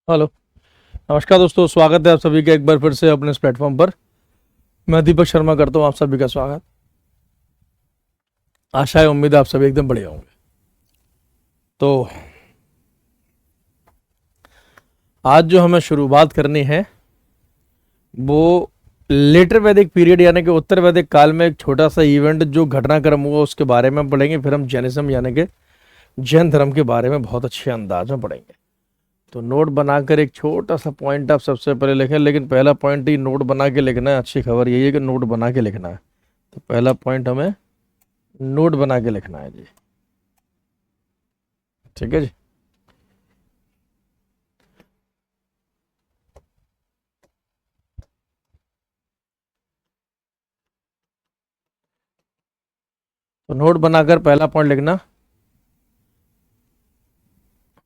Hello. नमस्कार दोस्तों, स्वागत है आप सभी का एक बार फिर से अपने इस प्लेटफॉर्म पर। मैं दीपक शर्मा करता हूँ आप सभी का स्वागत। आशा है, उम्मीद है आप सभी एकदम बढ़िया होंगे। तो आज जो हमें शुरुआत करनी है वो लेटर वैदिक पीरियड यानी कि उत्तर वैदिक काल में एक छोटा सा इवेंट जो घटनाक्रम हुआ उसके बारे में पढ़ेंगे। फिर हम जैनिज्म यानी कि जैन धर्म के बारे में बहुत अच्छे अंदाज में पढ़ेंगे। तो नोट बनाकर एक छोटा सा पॉइंट आप सबसे पहले लिखें, लेकिन पहला पॉइंट ही नोट बना के लिखना है। अच्छी खबर यही है कि नोट बना के लिखना है। तो पहला पॉइंट हमें नोट बना के लिखना है जी। ठीक है जी। तो नोट बनाकर पहला पॉइंट लिखना।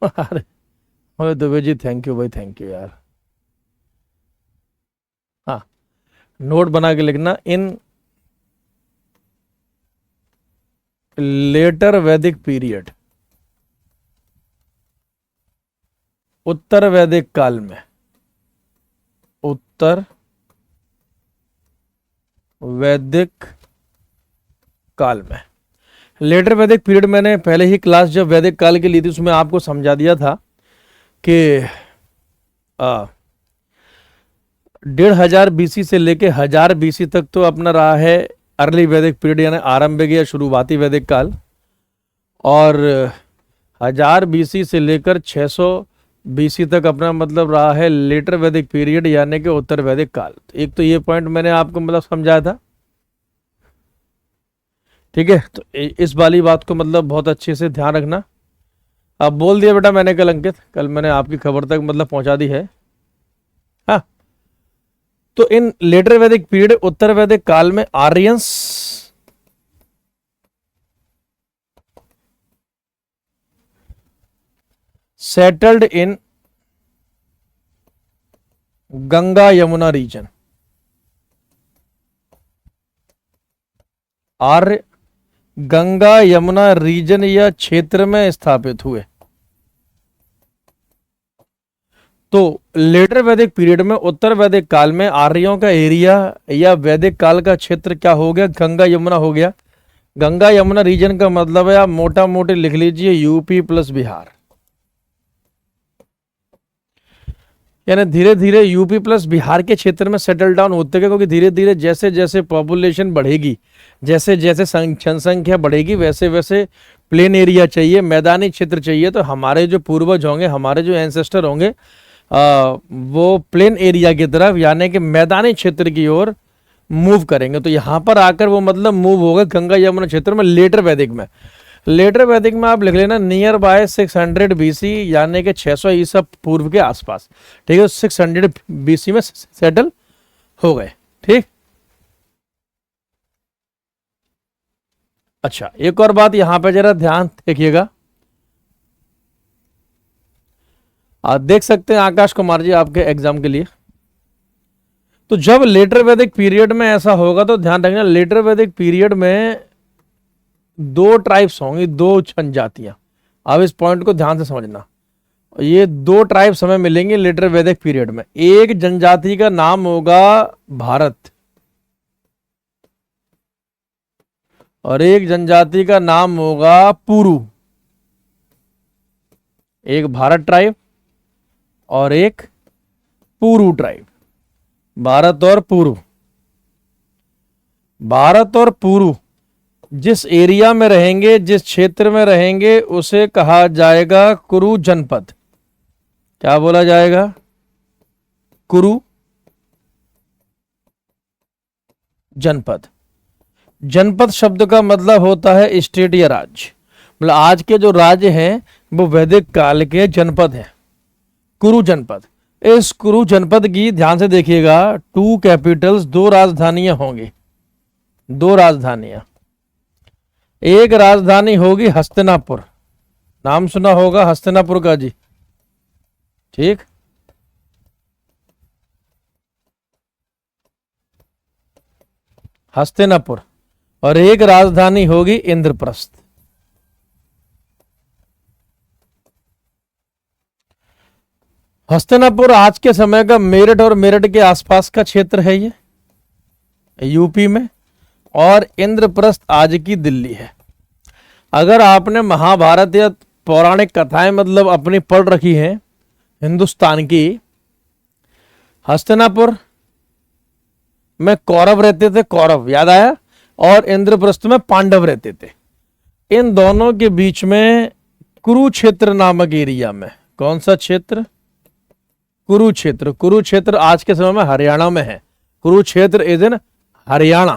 अरे अरे दुबे जी, थैंक यू भाई, थैंक यू यार। हाँ, नोट बना के लिखना। इन लेटर वैदिक पीरियड, उत्तर वैदिक काल में, उत्तर वैदिक काल में, लेटर वैदिक पीरियड मैंने पहले ही क्लास जब वैदिक काल की ली थी उसमें आपको समझा दिया था कि 1500 बीसी से लेके 1000 बीसी तक तो अपना रहा है अर्ली वैदिक पीरियड यानी आरंभिक या शुरुआती वैदिक काल। और 1000 बीसी से लेकर 600 बीसी तक अपना मतलब रहा है लेटर वैदिक पीरियड यानी कि उत्तर वैदिक काल। एक तो ये पॉइंट मैंने आपको मतलब समझाया था। ठीक है, तो इस वाली बात को मतलब बहुत अच्छे से ध्यान रखना। अब बोल दिया बेटा मैंने कल, अंकित कल मैंने आपकी खबर तक मतलब पहुंचा दी है। हाँ, तो इन लेटर वैदिक पीरियड उत्तर वैदिक काल में Aryans settled in Ganga Yamuna region. आर्य गंगा यमुना रीजन या क्षेत्र में स्थापित हुए। तो लेटर वैदिक पीरियड में उत्तर वैदिक काल में आर्यों का एरिया या वैदिक काल का क्षेत्र क्या हो गया? गंगा यमुना हो गया। गंगा यमुना रीजन का मतलब है, आप मोटा मोटी लिख लीजिए, यूपी प्लस बिहार। यानी धीरे धीरे यूपी प्लस बिहार के क्षेत्र में सेटल डाउन होते गए, क्योंकि धीरे धीरे जैसे जैसे पॉपुलेशन बढ़ेगी, जैसे जैसे जनसंख्या बढ़ेगी, वैसे वैसे प्लेन एरिया चाहिए, मैदानी क्षेत्र चाहिए। तो हमारे जो पूर्वज होंगे, हमारे जो एंसेस्टर होंगे, वो प्लेन एरिया की तरफ यानी कि मैदानी क्षेत्र की ओर मूव करेंगे। तो यहां पर आकर वो मतलब मूव होगा गंगा यमुना क्षेत्र में लेटर वैदिक में। लेटर वैदिक में आप लिख लेना नियर बाय 600 बीसी यानी कि 600 ईसा पूर्व के आसपास। ठीक है, 600 बीसी में सेटल हो गए। ठीक। अच्छा, एक और बात यहां पे जरा ध्यान देखिएगा। आप देख सकते हैं आकाश कुमार जी आपके एग्जाम के लिए। तो जब लेटर वैदिक पीरियड में ऐसा होगा तो ध्यान रखना, लेटर वैदिक पीरियड में दो ट्राइब्स होंगी, दो जनजातियां। अब इस पॉइंट को ध्यान से समझना। ये दो ट्राइब्स हमें मिलेंगे लेटर वैदिक पीरियड में। एक जनजाति का नाम होगा भारत और एक जनजाति का नाम होगा पुरु। एक भारत ट्राइब और एक पुरु ट्राइब। भारत और पुरु, भारत और पुरु जिस एरिया में रहेंगे, जिस क्षेत्र में रहेंगे, उसे कहा जाएगा कुरु जनपद। क्या बोला जाएगा? कुरु जनपद। जनपद शब्द का मतलब होता है स्टेट या राज्य। मतलब आज के जो राज्य हैं वो वैदिक काल के जनपद हैं, कुरु जनपद। इस कुरु जनपद की ध्यान से देखिएगा, 2 कैपिटल्स, 2 राजधानियां होंगी। 2 राजधानियां। एक राजधानी होगी हस्तिनापुर, नाम सुना होगा हस्तिनापुर का जी। ठीक। हस्तिनापुर। और एक राजधानी होगी इंद्रप्रस्थ। हस्तिनापुर आज के समय का मेरठ और मेरठ के आसपास का क्षेत्र है ये, यूपी में। और इंद्रप्रस्थ आज की दिल्ली है। अगर आपने महाभारत या पौराणिक कथाएं मतलब अपनी पढ़ रखी हैं हिंदुस्तान की, हस्तिनापुर में कौरव रहते थे, कौरव याद आया, और इंद्रप्रस्थ में पांडव रहते थे। इन दोनों के बीच में कुरुक्षेत्र नामक एरिया में, कौन सा क्षेत्र? कुरुक्षेत्र। कुरुक्षेत्र आज के समय में हरियाणा में है। Kurukshetra is in Haryana.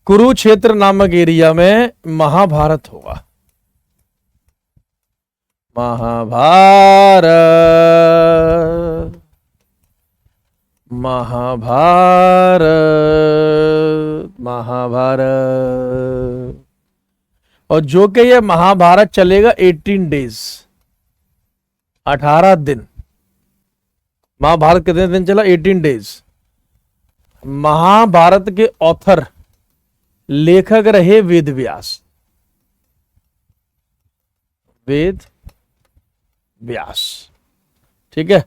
कुरुक्षेत्र नामक एरिया में महाभारत होगा। महाभारत, महाभारत, महाभारत। और जो कि ये महाभारत चलेगा 18 डेज, 18 दिन। महाभारत कितने दिन चला? 18 डेज। महाभारत के ऑथर, लेखक रहे वेद व्यास। वेद व्यास, ठीक है।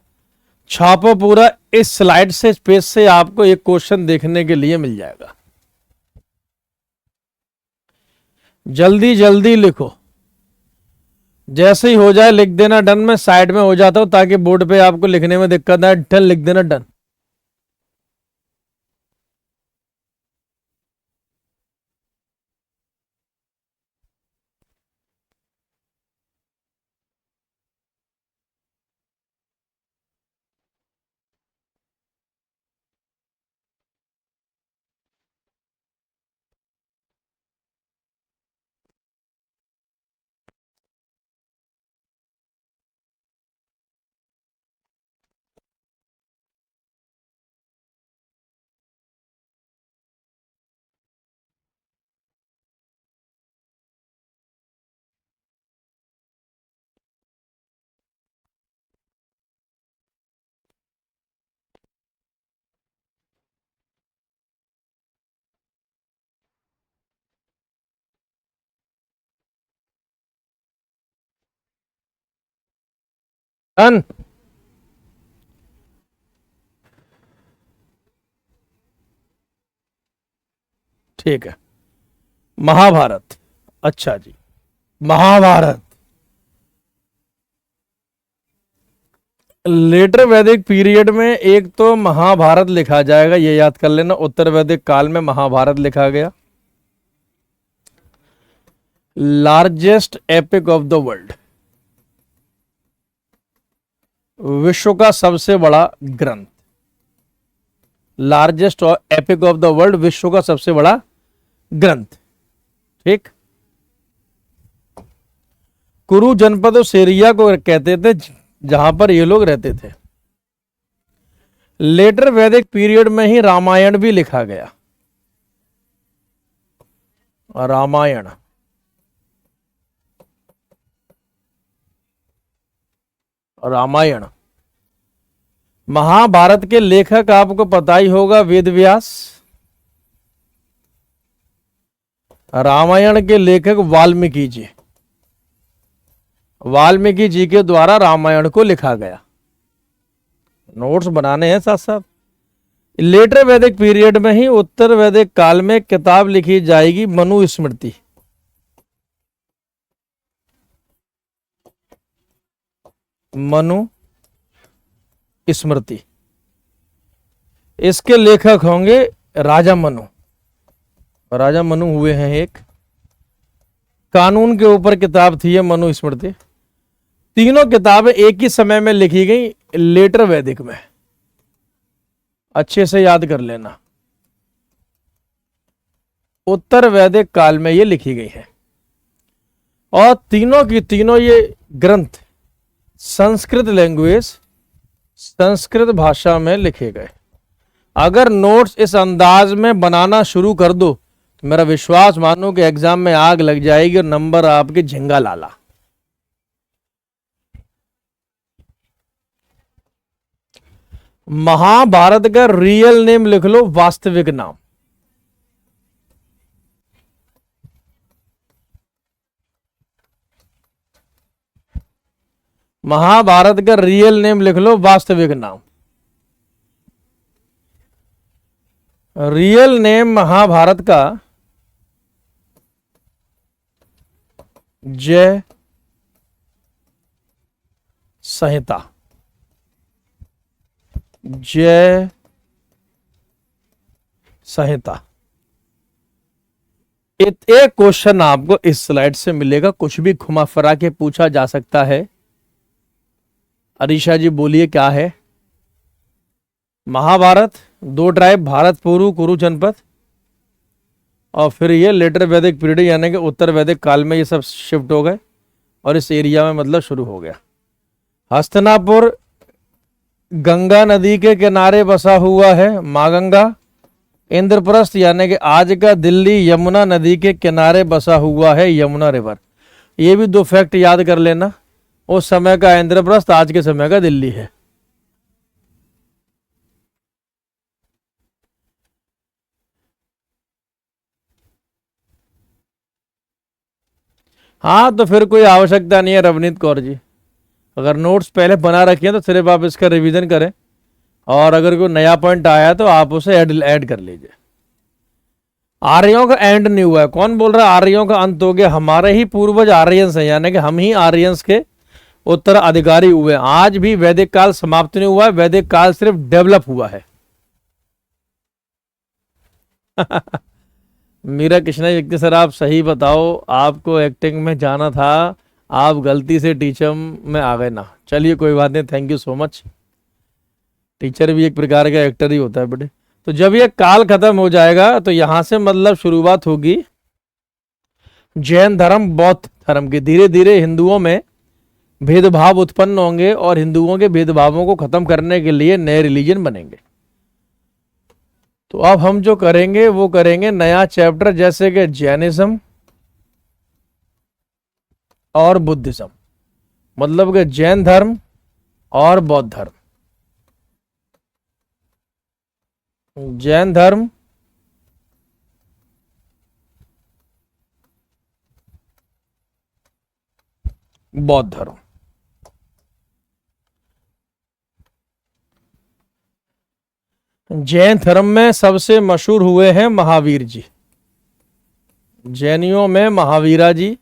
छापो पूरा, इस स्लाइड से, पेज से आपको एक क्वेश्चन देखने के लिए मिल जाएगा। जल्दी जल्दी लिखो, जैसे ही हो जाए लिख देना डन। में साइड में हो जाता हूं ताकि बोर्ड पे आपको लिखने में दिक्कत ना। डन लिख देना, डन। डन। ठीक है। महाभारत, अच्छा जी, महाभारत लेटर वैदिक पीरियड में एक तो महाभारत लिखा जाएगा, ये याद कर लेना। उत्तर वैदिक काल में महाभारत लिखा गया। Largest epic of the world, विश्व का सबसे बड़ा ग्रंथ। Largest epic of the world, विश्व का सबसे बड़ा ग्रंथ, ठीक। कुरु जनपद और सेरिया को कहते थे, जहां पर ये लोग रहते थे। लेटर वैदिक पीरियड में ही रामायण भी लिखा गया। रामायण, रामायण। महाभारत के लेखक आपको पता ही होगा, वेद व्यास। रामायण के लेखक वाल्मीकि जी। वाल्मीकि जी के द्वारा रामायण को लिखा गया। नोट्स बनाने हैं साथ साथ। लेटर वैदिक पीरियड में ही उत्तर वैदिक काल में किताब लिखी जाएगी, मनु स्मृति। मनु स्मृति, इसके लेखक होंगे राजा मनु। राजा मनु हुए हैं। एक कानून के ऊपर किताब थी ये मनु स्मृति। तीनों किताबें एक ही समय में लिखी गई लेटर वैदिक में, अच्छे से याद कर लेना। उत्तर वैदिक काल में ये लिखी गई है। और तीनों की तीनों ये ग्रंथ संस्कृत लैंग्वेज, संस्कृत भाषा में लिखे गए। अगर नोट्स इस अंदाज में बनाना शुरू कर दो तो मेरा विश्वास मानो कि एग्जाम में आग लग जाएगी और नंबर आपके झिंगा लाला। महाभारत का रियल नेम लिख लो, वास्तविक नाम। महाभारत का रियल नेम लिख लो, वास्तविक नाम। रियल नेम महाभारत का जय संहिता। जय संहिता। एक क्वेश्चन आपको इस स्लाइड से मिलेगा, कुछ भी घुमा फिरा के पूछा जा सकता है। अरीशा जी बोलिए क्या है? महाभारत, दो ट्राइब, भारत पूर्व, कुरु जनपद, और फिर ये लेटर वैदिक पीरियड यानी कि उत्तर वैदिक काल में ये सब शिफ्ट हो गए और इस एरिया में मतलब शुरू हो गया। हस्तिनापुर गंगा नदी के किनारे बसा हुआ है, माँ गंगा। इंद्रप्रस्थ यानी कि आज का दिल्ली यमुना नदी के किनारे बसा हुआ है, यमुना रिवर। ये भी दो फैक्ट याद कर लेना, उस समय का इंद्रप्रस्थ आज के समय का दिल्ली है। हाँ, तो फिर कोई आवश्यकता नहीं है रवनीत कौर जी, अगर नोट्स पहले बना रखे हैं तो सिर्फ आप इसका रिवीजन करें, और अगर कोई नया पॉइंट आया तो आप उसे ऐड कर लीजिए। आर्यों का एंड नहीं हुआ है। कौन बोल रहा है आर्यों का अंत हो गया? हमारे ही पूर्वज आर्यंस हैं, यानी कि हम ही आर्यंस के उत्तराधिकारी हुए। आज भी वैदिक काल समाप्त नहीं हुआ है, वैदिक काल सिर्फ डेवलप हुआ है। मीरा कृष्णा जी, सर आप सही बताओ, आपको एक्टिंग में जाना था, आप गलती से टीचर में आ गए ना। चलिए कोई बात नहीं, thank you so much. Teacher भी एक प्रकार का एक्टर ही होता है बेटे। तो जब ये काल खत्म हो जाएगा तो यहां से मतलब शुरुआत होगी जैन धर्म, बौद्ध धर्म की। धीरे धीरे हिंदुओं में भेदभाव उत्पन्न होंगे और हिंदुओं के भेदभावों को खत्म करने के लिए नए रिलीजन बनेंगे। तो अब हम जो करेंगे वो करेंगे नया चैप्टर, जैसे कि जैनिज्म और बुद्धिज्म, मतलब कि जैन धर्म और बौद्ध धर्म। जैन धर्म, बौद्ध धर्म। जैन धर्म में सबसे मशहूर हुए हैं महावीर जी। जैनियों में महावीरा जी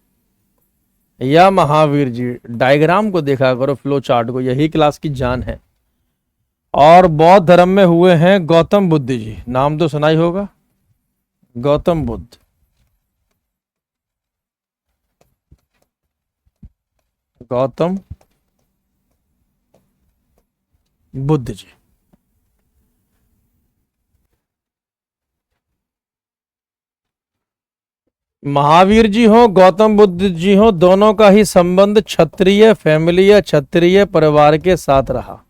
या महावीर जी। डायग्राम को देखा करो, फ्लो चार्ट को, यही क्लास की जान है। और बौद्ध धर्म में हुए हैं गौतम बुद्ध जी, नाम तो सुना ही होगा, गौतम बुद्ध। गौतम बुद्ध जी। महावीर जी हो, गौतम बुद्ध जी हो, दोनों का ही संबंध क्षत्रिय फैमिली या क्षत्रिय परिवार के साथ रहा।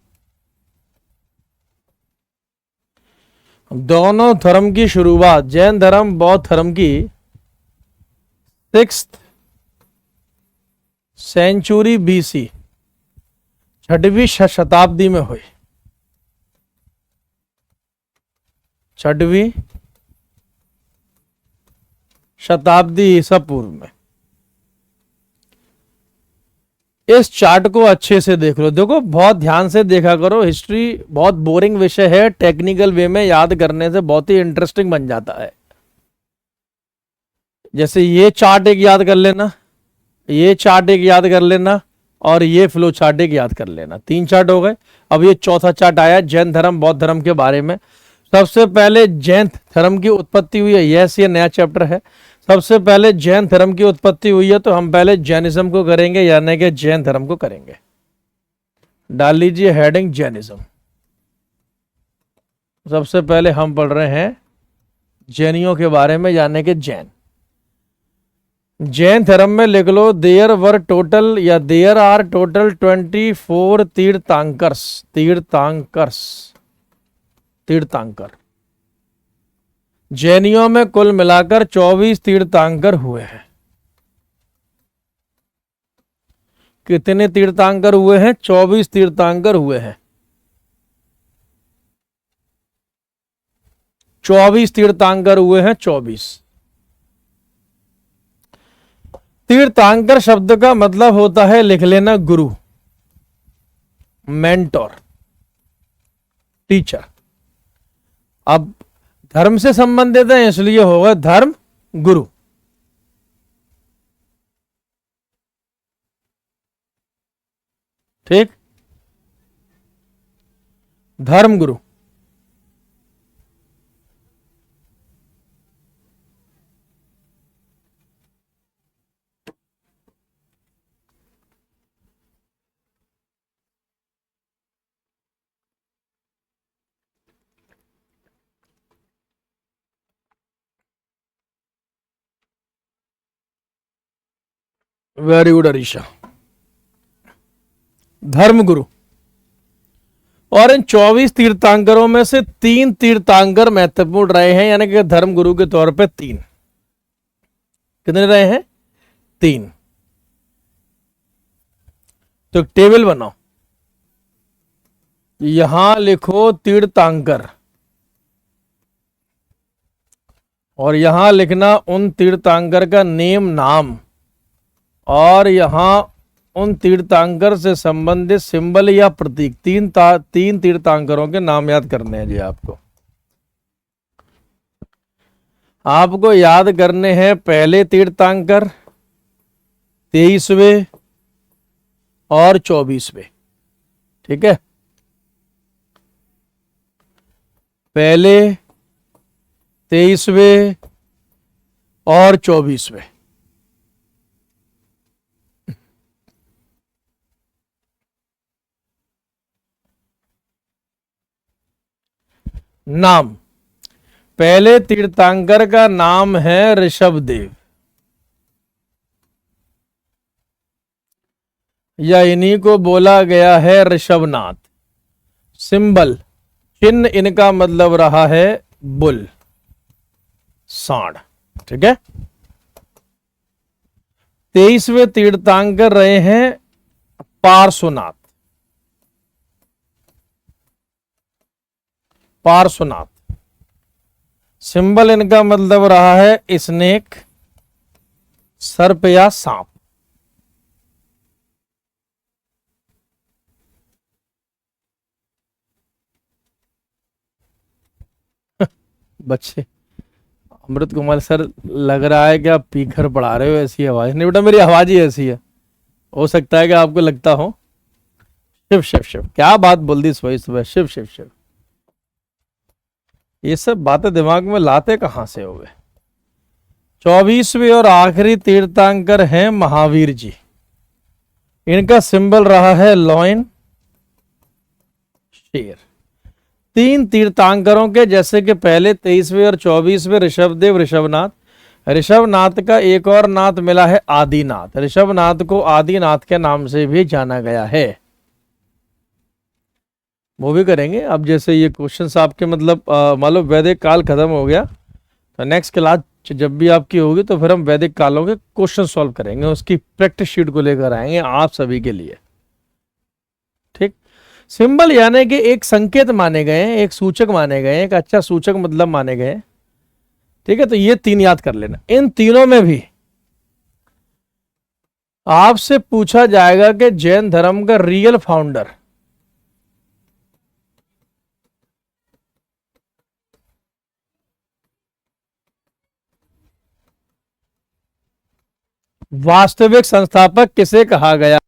दोनों धर्म की शुरुआत, जैन धर्म बौद्ध धर्म की 6th सेंचुरी BC, 6वीं शताब्दी में हुई। 6वीं शताब्दी ईसा पूर्व में। इस चार्ट को अच्छे से देख लो, देखो बहुत ध्यान से देखा करो। हिस्ट्री बहुत बोरिंग विषय है, टेक्निकल वे में याद करने से बहुत ही इंटरेस्टिंग बन जाता है। जैसे ये चार्ट एक याद कर लेना, ये चार्ट एक याद कर लेना, और ये फ्लो चार्ट एक याद कर लेना। 3 चार्ट हो गए। अब ये चौथा चार्ट आया जैन धर्म बौद्ध धर्म के बारे में। सबसे पहले जैन धर्म की उत्पत्ति हुई है, यस ये नया चैप्टर है। सबसे पहले जैन धर्म की उत्पत्ति हुई है, तो हम पहले जैनिज्म को करेंगे, यानी कि जैन धर्म को करेंगे। डाल लीजिए हेडिंग जैनिज्म। सबसे पहले हम पढ़ रहे हैं जैनियों के बारे में, यानी कि जैन। जैन धर्म में लिख लो, देयर वर टोटल या देयर आर टोटल 24 तीर्थंकर्स। तीर्थंकर जैनियों में कुल मिलाकर 24 तीर्थंकर हुए हैं। कितने तीर्थंकर हुए हैं? 24 तीर्थंकर हुए हैं। 24 तीर्थंकर हुए हैं, 24। तीर्थंकर शब्द का मतलब होता है, लिख लेना, गुरु। Mentor, teacher. अब धर्म से संबंधित है इसलिए होगा धर्म गुरु। ठीक, धर्म गुरु। वेरी गुड अरीशा, धर्म गुरु। और इन 24 तीर्थंकरों में से 3 तीर्थंकर महत्वपूर्ण रहे हैं, यानी कि धर्म गुरु के तौर पे 3। कितने रहे हैं? 3। तो एक टेबल बनाओ, यहां लिखो तीर्थंकर और यहां लिखना उन तीर्थंकर का नेम, नाम, और यहां उन तीर्थंकर से संबंधित सिंबल या प्रतीक। 3 तीर्थंकरों के नाम याद करने हैं जी आपको। आपको याद करने हैं पहले तीर्थंकर, 23वें और 24वें। ठीक है, पहले, 23वें और 24वें। नाम, पहले तीर्थंकर का नाम है ऋषभदेव, या इन्हीं को बोला गया है ऋषभनाथ। सिंबल, चिन्ह इनका मतलब रहा है बुल, सांड। ठीक है, 23वें तीर्थंकर रहे हैं पार्श्वनाथ। पार्श्वनाथ, सिंबल इनका मतलब रहा है स्नेक, सर्प या सांप। बच्चे, अमृत कुमार सर लग रहा है कि आप पीकर पढ़ा रहे हो, ऐसी आवाज नहीं बेटा, मेरी आवाज ही ऐसी है। हो सकता है कि आपको लगता हो। शिव शिव शिव, क्या बात बोल दी सुबह सुबह, शिव शिव शिव। ये सब बातें दिमाग में लाते कहां से हो गए। 24वें और आखिरी तीर्थंकर हैं महावीर जी। इनका सिंबल रहा है लॉइन, शेर। 3 तीर्थंकरों के, जैसे कि पहले 23वें और 24वें ऋषभदेव, ऋषभनाथ। ऋषभनाथ का एक और नाथ मिला है आदिनाथ। ऋषभनाथ को आदिनाथ के नाम से भी जाना गया है। वो भी करेंगे। अब जैसे ये क्वेश्चंस आपके मतलब मान लो वैदिक काल खत्म हो गया, तो नेक्स्ट क्लास जब भी आपकी होगी तो फिर हम वैदिक कालों के क्वेश्चन सॉल्व करेंगे, उसकी प्रैक्टिस शीट को लेकर आएंगे आप सभी के लिए। ठीक, सिंबल यानी कि एक संकेत माने गए हैं, एक सूचक माने गए हैं, एक अच्छा सूचक मतलब माने गए हैं। ठीक है, तो ये 3 याद कर लेना। इन तीनों में भी आपसे पूछा जाएगा कि जैन धर्म का रियल फाउंडर, वास्तविक संस्थापक किसे कहा गया।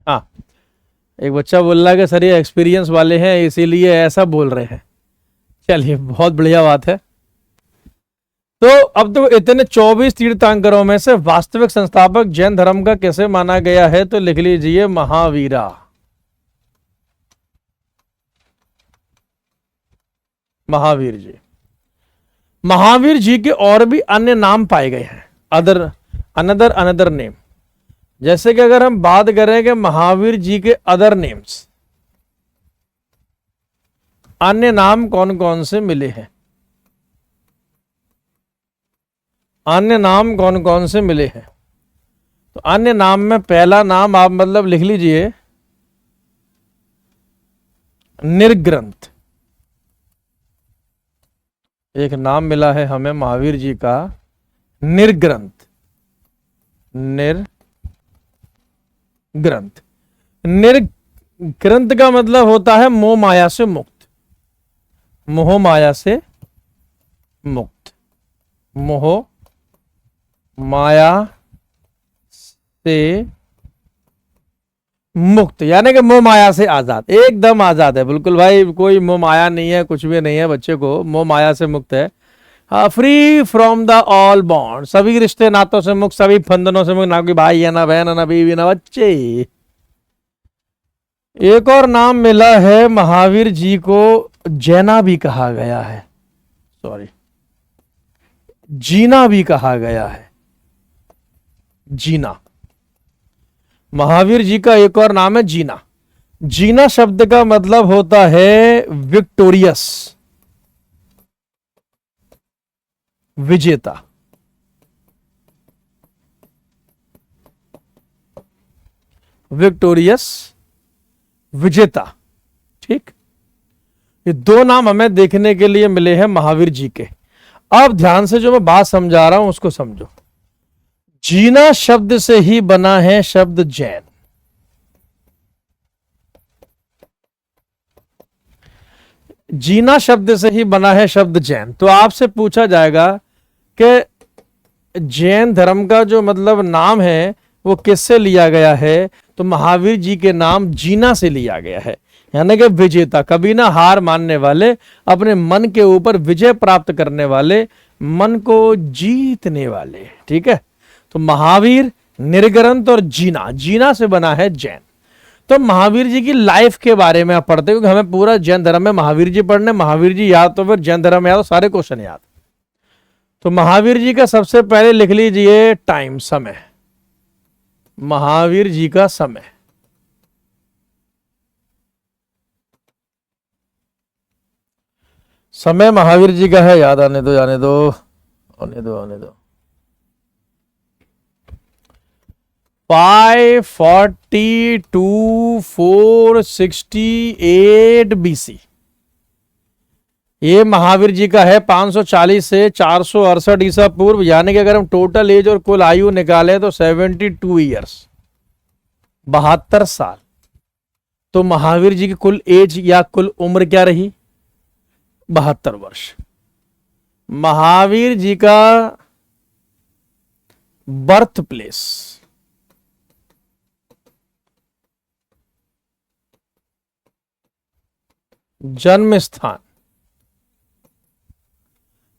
हाँ, एक बच्चा बोल रहा है कि सर ये एक्सपीरियंस वाले हैं इसीलिए ऐसा बोल रहे हैं। चलिए, बहुत बढ़िया बात है। तो अब तो इतने 24 तीर्थंकरों में से वास्तविक संस्थापक जैन धर्म का कैसे माना गया है, तो लिख लीजिए महावीरा। महावीर जी। महावीर जी के और भी अन्य नाम पाए गए हैं, अनदर नेम। जैसे कि अगर हम बात करें कि महावीर जी के अदर नेम्स, अन्य नाम कौन कौन से मिले हैं, अन्य नाम कौन कौन से मिले हैं। तो अन्य नाम में पहला नाम आप मतलब लिख लीजिए, निर्ग्रंथ। एक नाम मिला है हमें महावीर जी का, निर्ग्रंथ। निर्ग्रंथ, निर्ग्रंथ का मतलब होता है मोह माया से मुक्त, मोह माया से मुक्त, मोह माया से मुक्त, यानी कि मोह माया से आजाद, एकदम आजाद है बिल्कुल भाई, कोई मोह माया नहीं है, कुछ भी नहीं है, बच्चे को मोह माया से मुक्त है। Free from the all bond, सभी रिश्ते नातों से मुक्त, सभी बंधनों से मुक्त, ना कोई भाई है, ना बहन है, ना बीवी, ना बच्चे। एक और नाम मिला है महावीर जी को, जैना भी कहा गया है, सॉरी जीना भी कहा गया है, जीना। महावीर जी का एक और नाम है जीना। जीना शब्द का मतलब होता है विक्टोरियस, विजेता। विक्टोरियस, विजेता, ठीक। ये दो नाम हमें देखने के लिए मिले हैं महावीर जी के। अब ध्यान से जो मैं बात समझा रहा हूं उसको समझो। जीना शब्द से ही बना है शब्द जैन। जीना शब्द से ही बना है शब्द जैन। तो आपसे पूछा जाएगा कि जैन धर्म का जो मतलब नाम है वो किससे लिया गया है, तो महावीर जी के नाम जीना से लिया गया है, यानी कि विजेता, कभी ना हार मानने वाले, अपने मन के ऊपर विजय प्राप्त करने वाले, मन को जीतने वाले, ठीक है। तो महावीर, निर्ग्रंथ और जीना, जीना से बना है जैन। तो महावीर जी की लाइफ के बारे में आप पढ़ते, क्योंकि हमें पूरा जैन धर्म में महावीर जी पढ़ने, महावीर जी याद तो फिर जैन धर्म में याद तो सारे क्वेश्चन याद। तो महावीर जी का सबसे पहले लिख लीजिए टाइम, समय, महावीर जी का समय। समय महावीर जी का है, याद आने दो, आने दो, आने दो, आने दो। 540 to 468 BC, ये महावीर जी का है। 540 से 468 ईसा पूर्व, यानी कि अगर हम टोटल एज और कुल आयु निकालें तो 72 ईयर्स, 72 साल। तो महावीर जी की कुल एज या कुल उम्र क्या रही, 72 वर्ष। महावीर जी का बर्थ प्लेस, जन्म स्थान,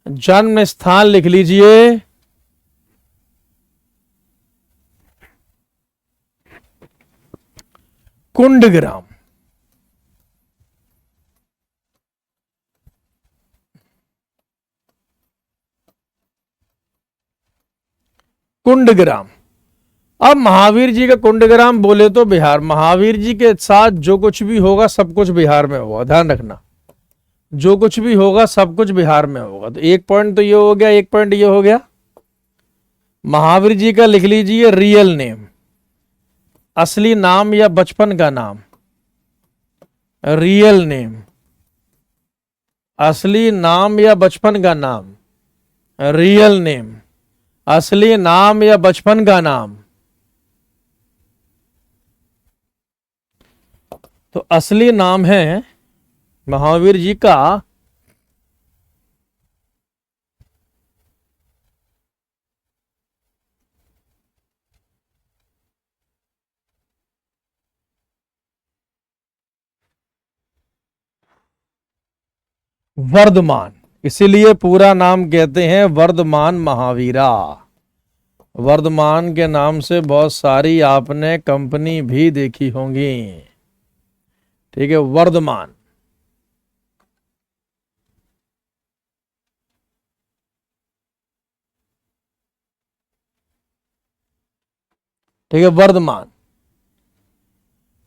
जन्म स्थान लिख लीजिए कुंडग्राम। कुंडग्राम। अब महावीर जी का कुंडग्राम बोले तो बिहार, महावीर जी के साथ जो कुछ भी होगा सब कुछ बिहार में होगा, ध्यान रखना, जो कुछ भी होगा सब कुछ बिहार में होगा। तो एक पॉइंट तो ये हो गया, एक पॉइंट ये हो गया। महावीर जी का लिख लीजिए रियल नेम, असली नाम या बचपन का नाम, रियल नेम, असली नाम या बचपन का नाम, रियल नेम, असली नाम या बचपन का नाम। तो असली नाम है महावीर जी का वर्धमान, इसीलिए पूरा नाम कहते हैं वर्धमान महावीरा। वर्धमान के नाम से बहुत सारी आपने कंपनी भी देखी होंगी, ठीक है, वर्धमान। ठीक है, वर्धमान।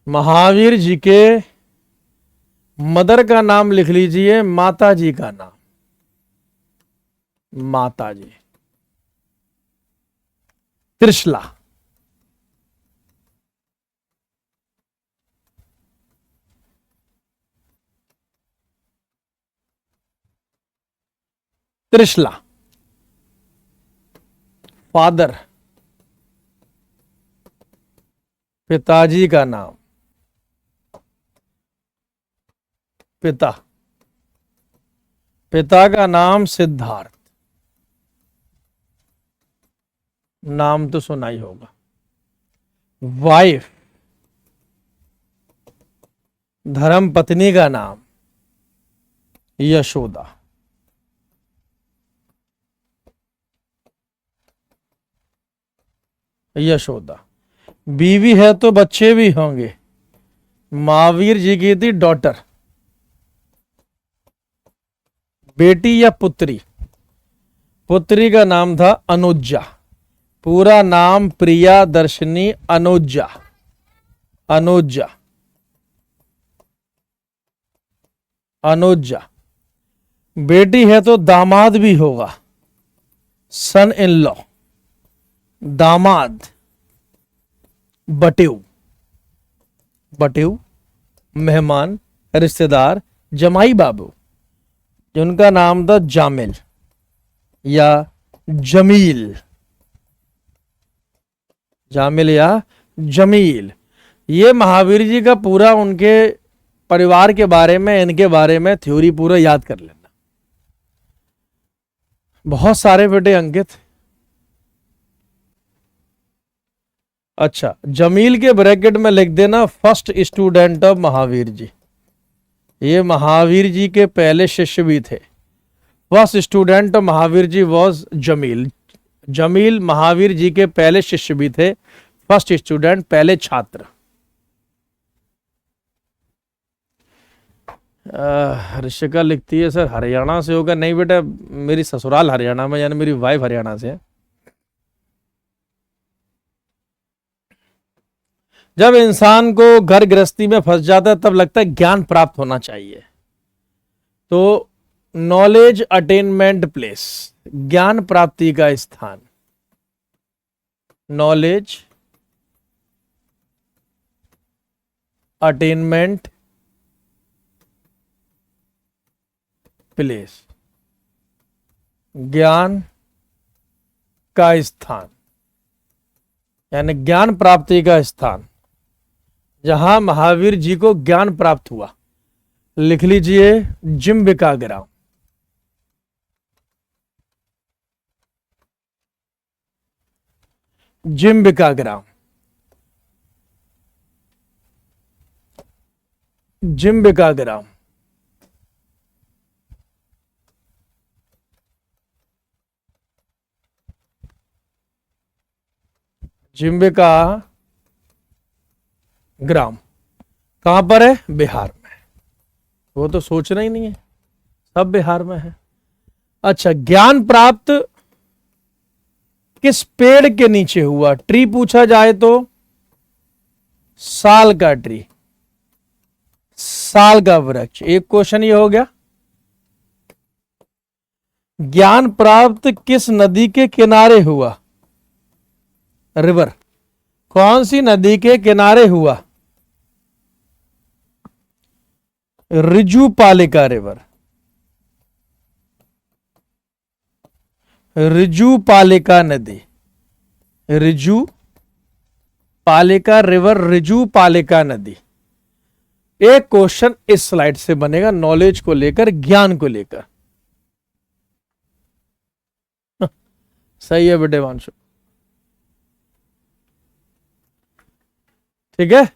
महावीर जी के मदर का नाम लिख लीजिए, माता जी का नाम, माता जी। त्रिशला। त्रिशला। फादर, पिताजी का नाम, पिता, पिता का नाम सिद्धार्थ। नाम तो सुना ही होगा। वाइफ, धर्म पत्नी का नाम यशोदा। यशोदा। बीवी है तो बच्चे भी होंगे। महावीर जी की थी डॉटर, बेटी या पुत्री? पुत्री का नाम था अनुजा। पूरा नाम प्रिया दर्शनी अनुजा। अनुजा। अनुजा। बेटी है तो दामाद भी होगा, सन इन लॉ, दामाद। बटेऊ, बटेऊ मेहमान, रिश्तेदार, जमाई बाबू, जिनका नाम था जामिल या जमील। जामिल या जमील। ये महावीर जी का पूरा उनके परिवार के बारे में, इनके बारे में थ्योरी पूरा याद कर लेना। बहुत सारे बेटे अंकित। अच्छा, जमील के ब्रैकेट में लिख देना first student of Mahavir ji. ये महावीर जी के पहले शिष्य भी थे। First student of Mahavir ji was Jamil. Jamil Mahavir ji के पहले शिष्य भी थे, फर्स्ट स्टूडेंट, पहले छात्र। ऋषिका लिखती है सर हरियाणा से होगा। नहीं बेटा, मेरी ससुराल हरियाणा में, यानी मेरी वाइफ हरियाणा से है। जब इंसान को घर गृहस्थी में फंस जाता है तब लगता है ज्ञान प्राप्त होना चाहिए। तो नॉलेज अटेनमेंट प्लेस, ज्ञान प्राप्ति का स्थान, नॉलेज अटेनमेंट प्लेस, ज्ञान का स्थान, यानी ज्ञान प्राप्ति का स्थान, जहां महावीर जी को ज्ञान प्राप्त हुआ। लिख लीजिए जिम्बिका ग्राम। जिम्बिका ग्राम। जिम्बिका ग्राम। जिम्बिका ग्राम कहां पर है? बिहार में। वो तो सोचना ही नहीं है, सब बिहार में है। अच्छा, ज्ञान प्राप्त किस पेड़ के नीचे हुआ? ट्री पूछा जाए तो साल का ट्री, साल का वृक्ष। एक क्वेश्चन ये हो गया। ज्ञान प्राप्त किस नदी के किनारे हुआ? रिवर। कौन सी नदी के किनारे हुआ? रिजुपालिका रिवर। रिजुपालिका नदी, रिजु पालिका रिवर, रिजुपालिका नदी। एक क्वेश्चन इस स्लाइड से बनेगा, नॉलेज को लेकर, ज्ञान को लेकर। सही है बेटे वांशु, ठीक है।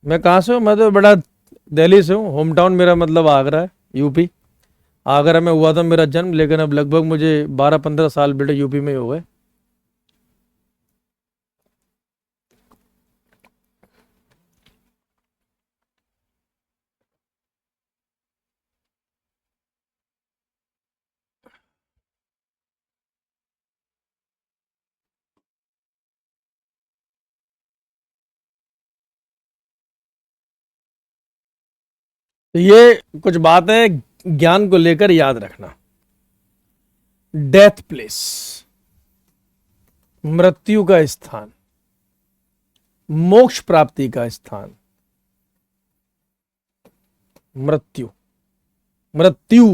मैं कहां से हूं? मैं तो बड़ा दिल्ली से हूं। होम टाउन मेरा मतलब आगरा है, यूपी। आगरा में हुआ था मेरा जन्म, लेकिन अब लगभग मुझे 12-15 साल बेटे यूपी में ही हो गए। तो ये कुछ बातें ज्ञान को लेकर याद रखना। डेथ प्लेस, मृत्यु का स्थान, मोक्ष प्राप्ति का स्थान, मृत्यु, मृत्यु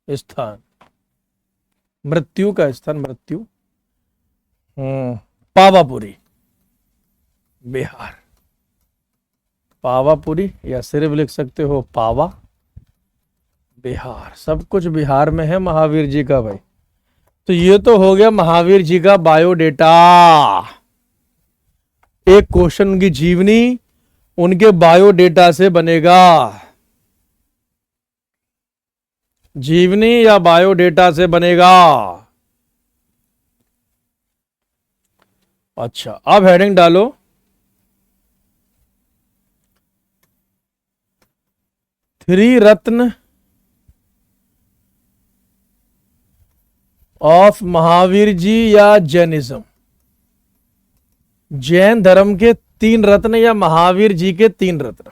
स्थान, मृत्यु का स्थान, मृत्यु। पावापुरी बिहार, पावापुरी या सिर्फ लिख सकते हो पावा, बिहार। सब कुछ बिहार में है महावीर जी का भाई। तो ये तो हो गया महावीर जी का बायोडेटा। एक क्वेश्चन उनकी जीवनी उनके बायोडेटा से बनेगा। जीवनी या बायोडेटा से बनेगा। अच्छा, अब हेडिंग डालो, थ्री रत्न ऑफ महावीर जी या जैनिज्म। जैन धर्म के तीन रत्न या महावीर जी के तीन रत्न।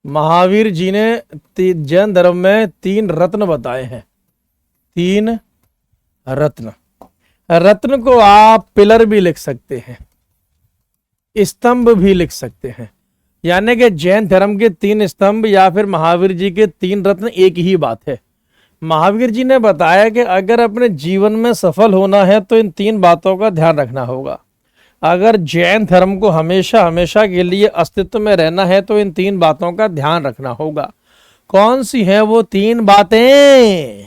महावीर जी ने जैन धर्म में तीन रत्न बताए हैं। तीन रत्न। रत्न को आप पिलर भी लिख सकते हैं, स्तंभ भी लिख सकते हैं, यानी कि जैन धर्म के तीन स्तंभ या फिर महावीर जी के तीन रत्न एक ही बात है। महावीर जी ने बताया कि अगर अपने जीवन में सफल होना है तो इन तीन बातों का ध्यान रखना होगा। अगर जैन धर्म को हमेशा हमेशा के लिए अस्तित्व में रहना है तो इन तीन बातों का ध्यान रखना होगा। कौन सी है वो तीन बातें?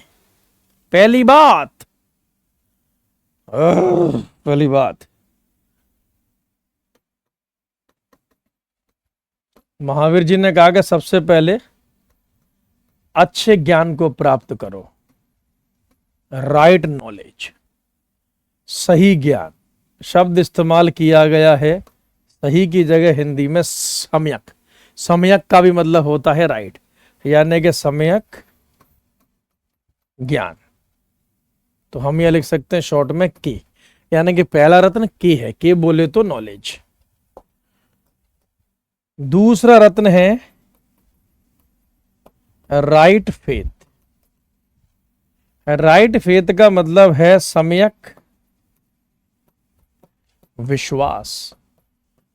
पहली बात, पहली बात, महावीर जी ने कहा कि सबसे पहले अच्छे ज्ञान को प्राप्त करो, राइट नॉलेज, सही ज्ञान। शब्द इस्तेमाल किया गया है सही की जगह हिंदी में सम्यक। सम्यक का भी मतलब होता है राइट, यानी कि सम्यक ज्ञान। तो हम यह लिख सकते हैं शॉर्ट में के, यानी कि पहला रत्न के है। के बोले तो नॉलेज। दूसरा रत्न है राइट फेथ। राइट फेथ का मतलब है सम्यक विश्वास।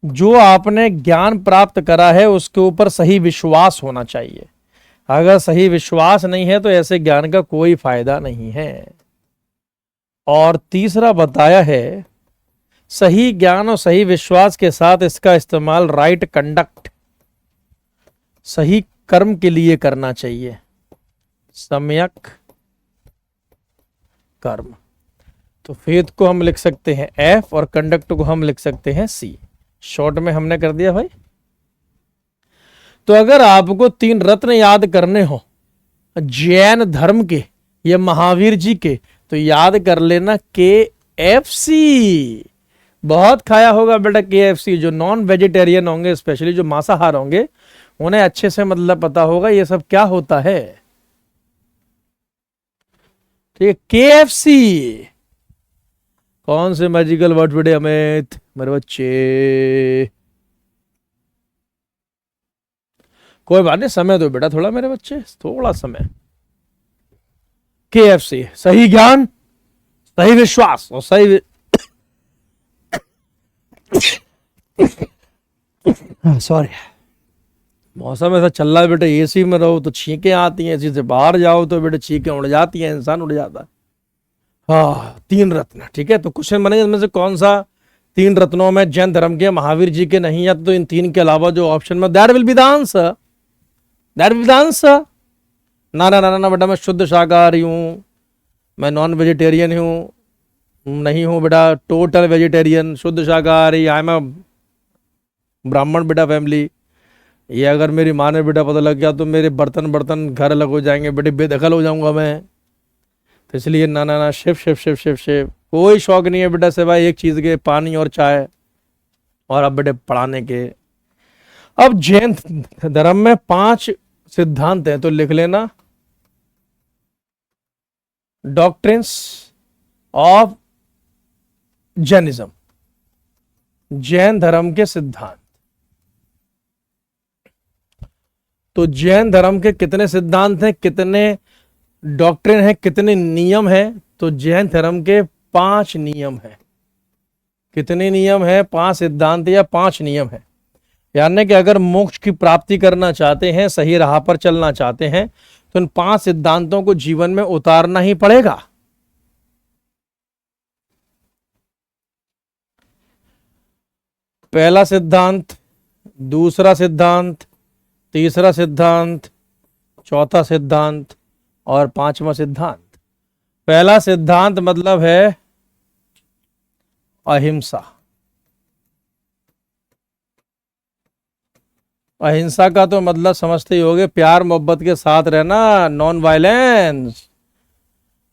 जो आपने ज्ञान प्राप्त करा है उसके ऊपर सही विश्वास होना चाहिए। अगर सही विश्वास नहीं है तो ऐसे ज्ञान का कोई फायदा नहीं है। और तीसरा बताया है सही ज्ञान और सही विश्वास के साथ इसका इस्तेमाल राइट कंडक्ट, सही कर्म के लिए करना चाहिए। सम्यक कर्म। तो फेथ को हम लिख सकते हैं एफ और कंडक्ट को हम लिख सकते हैं सी। शॉर्ट में हमने कर दिया भाई। तो अगर आपको तीन रत्न याद करने हो जैन धर्म के या महावीर जी के, तो याद कर लेना KFC। बहुत खाया होगा बेटा KFC। जो नॉन वेजिटेरियन होंगे, स्पेशली जो मांसाहार होंगे, उन्हें अच्छे से मतलब पता होगा ये सब क्या होता है। ठीक है, KFC। कौन से मैजिकल वर्ड बेटे अमित मेरे बच्चे? कोई बात नहीं, समय दो बेटा थोड़ा मेरे बच्चे, थोड़ा समय। KFC, सही ज्ञान, सही विश्वास और सही सॉरी, मौसम ऐसा चल रहा है बेटे। एसी में रहो तो छींकें आती हैं, एसी से बाहर जाओ तो बेटे छींकें उड़ जाती हैं, इंसान उड़ जाता है। हाँ, तीन रत्न। ठीक है, तो क्वेश्चन बनेगा इनमें से कौन सा तीन रत्नों में जैन धर्म के महावीर जी के नहीं, या तो इन तीन के अलावा जो ऑप्शन में, that will be the answer. That will be the answer. ना ना ना ना बेटा, मैं शुद्ध शाकाहारी हूँ, मैं नॉन वेजिटेरियन हूँ, नहीं हूँ बेटा, टोटल वेजिटेरियन, शुद्ध शाकाहारी, आई एम अ ब्राह्मण बेटा फैमिली। ये अगर मेरी माँ ने बेटा पता लग गया तो मेरे बर्तन बर्तन घर अलग हो जाएंगे बेटे, बेदखल हो जाऊंगा मैं। तो इसलिए ना ना ना, शिव शिव शिव शिव शिव। कोई शौक नहीं है बेटा सिवाय एक चीज के, पानी और चाय, और अब बेटे पढ़ाने के। अब जैन धर्म में 5 सिद्धांत हैं, तो लिख लेना। Doctrines of Jainism. जैन धर्म के सिद्धांत। तो जैन धर्म के कितने सिद्धांत हैं, कितने डॉक्ट्रिन है, कितने नियम है? तो जैन धर्म के 5 नियम है। कितने नियम है? 5 सिद्धांत या 5 नियम है। यानी कि अगर मोक्ष की प्राप्ति करना चाहते हैं, सही राह पर चलना चाहते हैं, तो इन 5 सिद्धांतों को जीवन में उतारना ही पड़ेगा। पहला सिद्धांत, दूसरा सिद्धांत, तीसरा सिद्धांत, चौथा सिद्धांत और 5वां सिद्धांत। पहला सिद्धांत मतलब है अहिंसा। अहिंसा का तो मतलब समझते ही होंगे, प्यार मोहब्बत के साथ रहना, नॉन वायलेंस।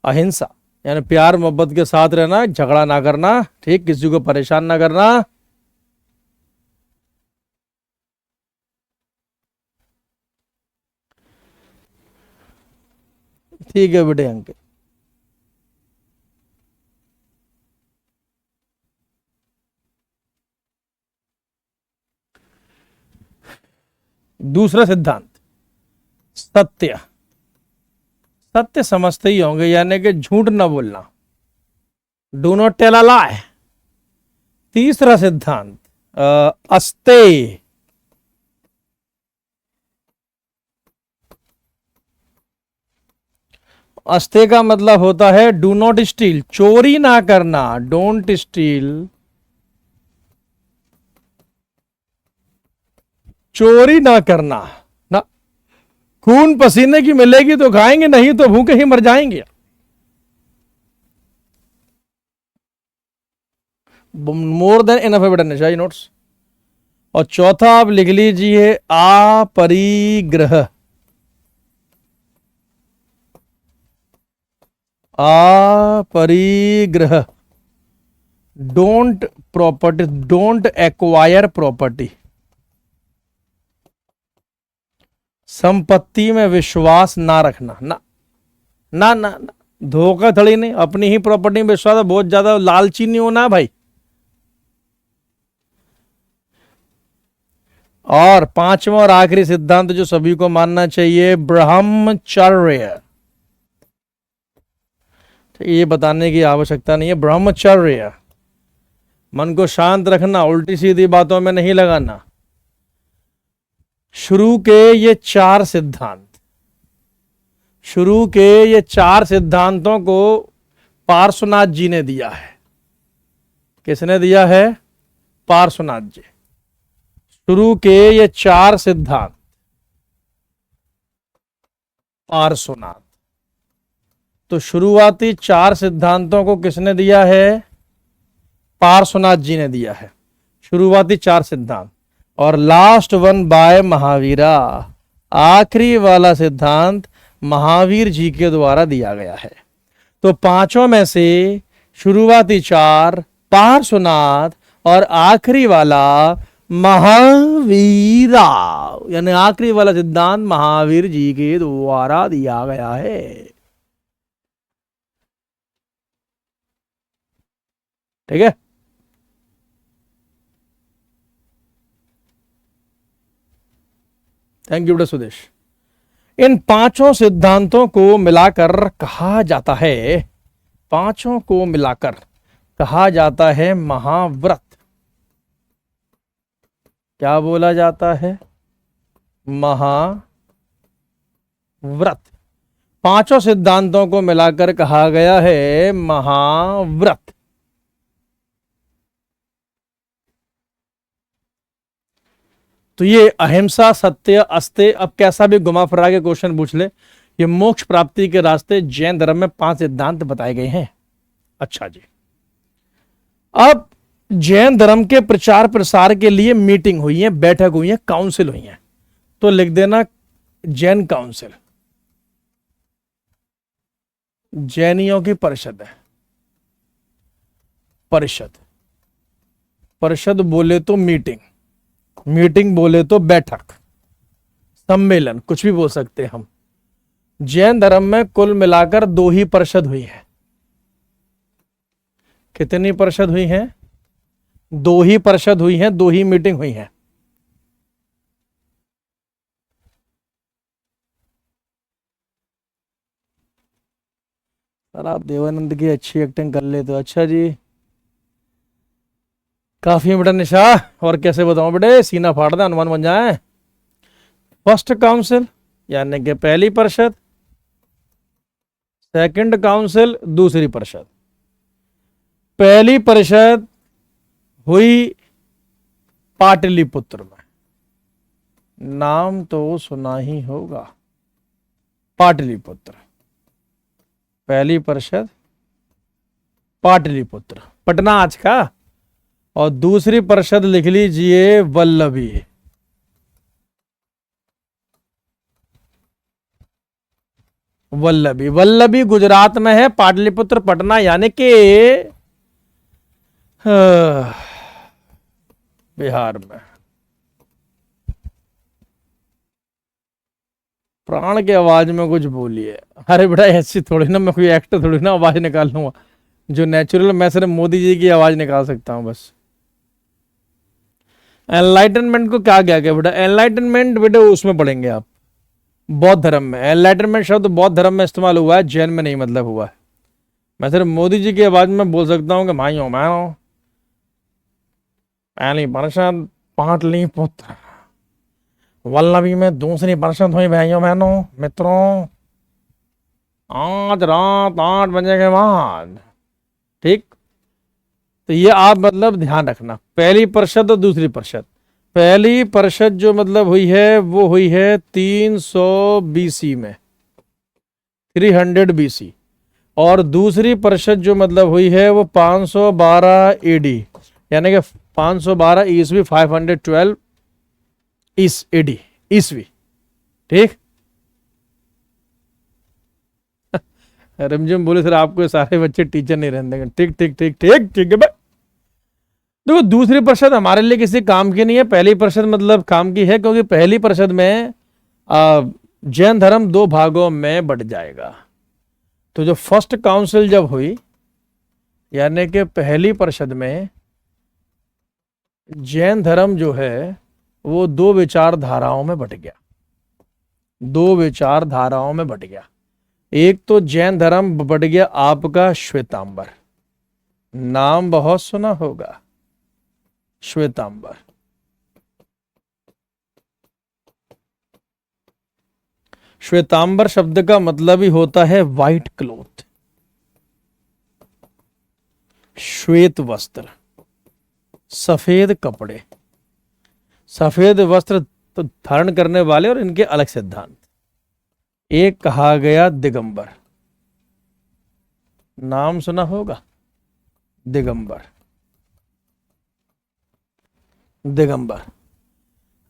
अहिंसा यानी प्यार मोहब्बत के साथ रहना, झगड़ा ना करना, ठीक, किसी को परेशान ना करना। ठीक है बेटे अंकित। दूसरा सिद्धांत सत्य। सत्य समझते ही होंगे, यानी कि झूठ ना बोलना, डू नॉट टेल अ लाई। तीसरा सिद्धांत अस्तेय। अस्तेय का मतलब होता है डू नॉट स्टील, चोरी ना करना, डोंट स्टील। चोरी ना करना ना। खून पसीने की मिलेगी तो खाएंगे, नहीं तो भूखे ही मर जाएंगे। मोर देन इनफ है बेटा निशाई नोट्स। और चौथा आप लिख लीजिए अपरिग्रह। अपरिग्रह, don't property, don't acquire property. संपत्ति में विश्वास ना रखना, ना ना ना, ना। धोखाधड़ी नहीं, अपनी ही प्रॉपर्टी में विश्वास। बहुत ज्यादा लालची नहीं होना भाई। और 5वां और आखिरी सिद्धांत जो सभी को मानना चाहिए, ब्रह्मचर्य। ये बताने की आवश्यकता नहीं है, ब्रह्मचर्य। मन को शांत रखना, उल्टी सीधी बातों में नहीं लगाना। शुरू के ये 4 सिद्धांत, शुरू के ये 4 सिद्धांतों को पार्श्वनाथ जी ने दिया है। किसने दिया है? पार्श्वनाथ जी। शुरू के ये 4 सिद्धांत पार्श्वनाथ। तो शुरुआती 4 सिद्धांतों को किसने दिया है? पार्श्वनाथ जी ने दिया है, शुरुआती 4 सिद्धांत। और लास्ट वन बाय महावीरा, आखिरी वाला सिद्धांत महावीर जी के द्वारा दिया गया है। तो 5 में से शुरुआती 4 पार्श्वनाथ और आखिरी वाला महावीरा, यानी आखिरी वाला सिद्धांत महावीर जी के द्वारा दिया गया है। ठीक है। थैंक यू बेटा सुदेश। इन 5 सिद्धांतों को मिलाकर कहा जाता है, 5 को मिलाकर कहा जाता है महाव्रत। क्या बोला जाता है? महाव्रत। 5 सिद्धांतों को मिलाकर कहा गया है महाव्रत। तो ये अहिंसा, सत्य, अस्तेय, अब कैसा भी घुमा फिरा के क्वेश्चन पूछ ले, ये मोक्ष प्राप्ति के रास्ते जैन धर्म में 5 सिद्धांत बताए गए हैं। अच्छा जी, अब जैन धर्म के प्रचार प्रसार के लिए मीटिंग हुई है, बैठक हुई है, काउंसिल हुई है। तो लिख देना जैन काउंसिल, जैनियों की परिषद है। परिषद, परिषद बोले तो मीटिंग, मीटिंग बोले तो बैठक, सम्मेलन, कुछ भी बोल सकते हैं हम। जैन धर्म में कुल मिलाकर 2 ही परिषद हुई है। कितनी परिषद हुई है? दो ही परिषद हुई हैं, दो ही मीटिंग हुई हैं। सर आप देवानंद की अच्छी एक्टिंग कर लेते हो। अच्छा जी, काफी है बेटा निशा। और कैसे बताऊं बेटे, सीना फाड़ दे, हनुमान बन जाए। फर्स्ट काउंसिल यानी कि पहली परिषद, सेकंड काउंसिल दूसरी परिषद। पहली परिषद हुई पाटलिपुत्र में, नाम तो सुना ही होगा, पाटलिपुत्र। पहली परिषद पाटलिपुत्र, पटना आज का। और दूसरी परिषद लिख लीजिए वल्लभी। वल्लभी, वल्लभी गुजरात में है, पाटलिपुत्र पटना, यानी कि बिहार में। प्राण की आवाज में कुछ बोलिए। अरे बेटा ऐसी थोड़ी ना, मैं कोई एक्टर थोड़ी ना आवाज निकाल लूंगा, जो नेचुरल मैं सिर्फ मोदी जी की आवाज निकाल सकता हूं बस। एनलाइटनमेंट को क्या क्या बेटा, एनलाइटनमेंट बेटा उसमें पढ़ेंगे आप, बौद्ध धर्म में। एनलाइटनमेंट शब्द बौद्ध धर्म में इस्तेमाल हुआ है, जैन में नहीं मतलब हुआ है। मैं सिर्फ मोदी जी की आवाज में बोल सकता हूं कि भाइयों बहनों, पहली परिषद पाटलिपुत्र, वल्लभी में दूसरी परिषद हुई भाइयों बहनों मित्रों, आज रात 8 बजे के बाद। ठीक, तो ये आप मतलब ध्यान रखना, पहली परिषद और दूसरी परिषद। पहली परिषद जो मतलब हुई है वो हुई है 300 बीसी में, 300 बीसी। और दूसरी परिषद जो मतलब हुई है वो 512 एडी, यानी कि 512 ईस्वी, 512 इस एडी ईस्वी। ठीक, रिमझिम बोले सर आपको सारे बच्चे टीचर नहीं रहने देंगे। ठीक ठीक ठीक ठीक ठीक है भाई। देखो दूसरी परिषद हमारे लिए किसी काम की नहीं है, पहली परिषद मतलब काम की है, क्योंकि पहली परिषद में जैन धर्म दो भागों में बट जाएगा। तो जो फर्स्ट काउंसिल जब हुई, यानी कि पहली परिषद में जैन धर्म जो है वो दो विचारधाराओं में बट गया, दो विचारधाराओं में बट गया। एक तो जैन धर्म बट गया आपका श्वेतांबर, नाम बहुत सुना होगा, श्वेतांबर। श्वेतांबर शब्द का मतलब ही होता है व्हाइट क्लोथ, श्वेत वस्त्र, सफेद कपड़े, सफेद वस्त्र तो धारण करने वाले, और इनके अलग सिद्धांत। एक कहा गया दिगंबर, नाम सुना होगा, दिगंबर। दिगंबर,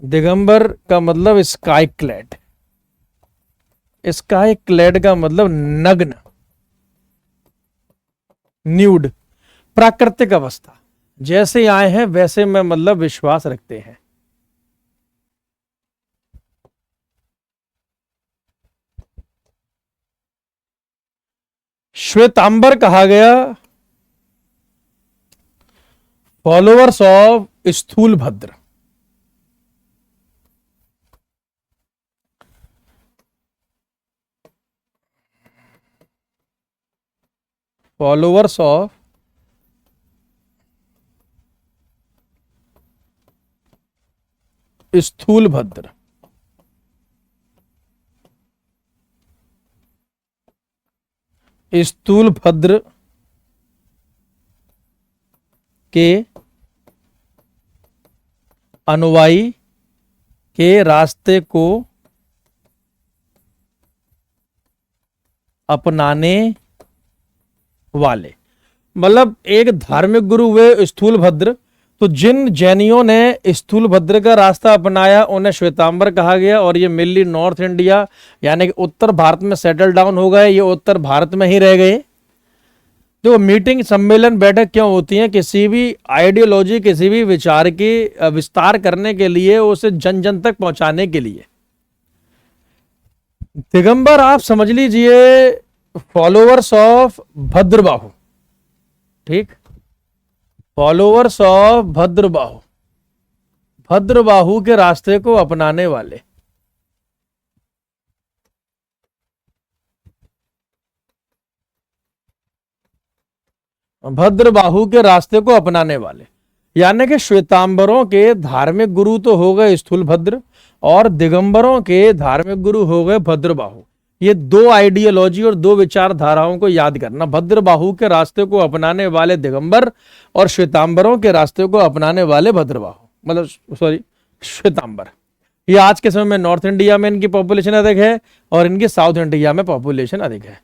दिगंबर का मतलब स्काई क्लैड, स्काई क्लैड का मतलब नग्न, न्यूड, प्राकृतिक अवस्था, जैसे आए हैं वैसे में मतलब विश्वास रखते हैं। श्वेतांबर कहा गया followers of Sthulabhadra, followers of Sthulabhadra. Sthulabhadra के अनुयायी के रास्ते को अपनाने वाले, मतलब एक धार्मिक गुरु हुए स्थूलभद्र। तो जिन जैनियों ने स्थूलभद्र का रास्ता अपनाया उन्हें श्वेतांबर कहा गया, और ये मेनली नॉर्थ इंडिया यानी कि उत्तर भारत में सेटल डाउन हो गए, ये उत्तर भारत में ही रह गए। तो मीटिंग, सम्मेलन, बैठक क्यों होती है? किसी भी आइडियोलॉजी, किसी भी विचार की विस्तार करने के लिए, उसे जन जन तक पहुंचाने के लिए। दिगंबर आप समझ लीजिए फॉलोअर्स ऑफ भद्रबाहु। ठीक, फॉलोअर्स ऑफ भद्रबाहु, भद्रबाहु के रास्ते को अपनाने वाले। भद्रबाहु के रास्ते को अपनाने वाले, यानी कि श्वेतांबरों के धार्मिक गुरु तो हो गए स्थूलभद्र और दिगंबरों के धार्मिक गुरु हो गए भद्रबाहु। ये दो आइडियोलॉजी और दो विचारधाराओं को याद करना, भद्रबाहु के रास्ते को अपनाने वाले दिगंबर और श्वेतांबरों के रास्ते को अपनाने वाले भद्रबाहु, मतलब सॉरी श्वेतांबर। ये आज के समय में नॉर्थ इंडिया में इनकी पॉपुलेशन अधिक है और इनकी साउथ इंडिया में पॉपुलेशन अधिक है।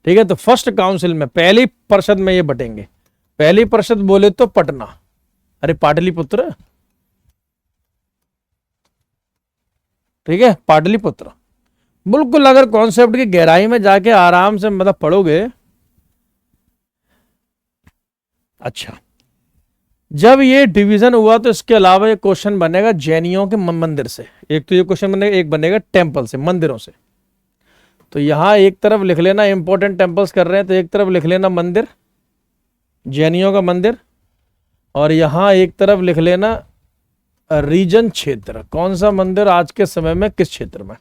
ठीक है, तो फर्स्ट काउंसिल में पहली परिषद में ये बटेंगे। पहली परिषद बोले तो पटना, अरे पाटलिपुत्र, ठीक है पाटलिपुत्र। बिल्कुल अगर कॉन्सेप्ट की गहराई में जाके आराम से मतलब पढ़ोगे। अच्छा, जब ये डिवीजन हुआ तो इसके अलावा ये क्वेश्चन बनेगा जैनियों के मंदिर से। एक तो ये क्वेश्चन बनेगा, एक बनेगा टेम्पल से, मंदिरों से। तो यहां एक तरफ लिख लेना इंपॉर्टेंट टेम्पल्स कर रहे हैं, तो एक तरफ लिख लेना मंदिर, जैनियों का मंदिर, और यहां एक तरफ लिख लेना रीजन, क्षेत्र। कौन सा मंदिर आज के समय में किस क्षेत्र में।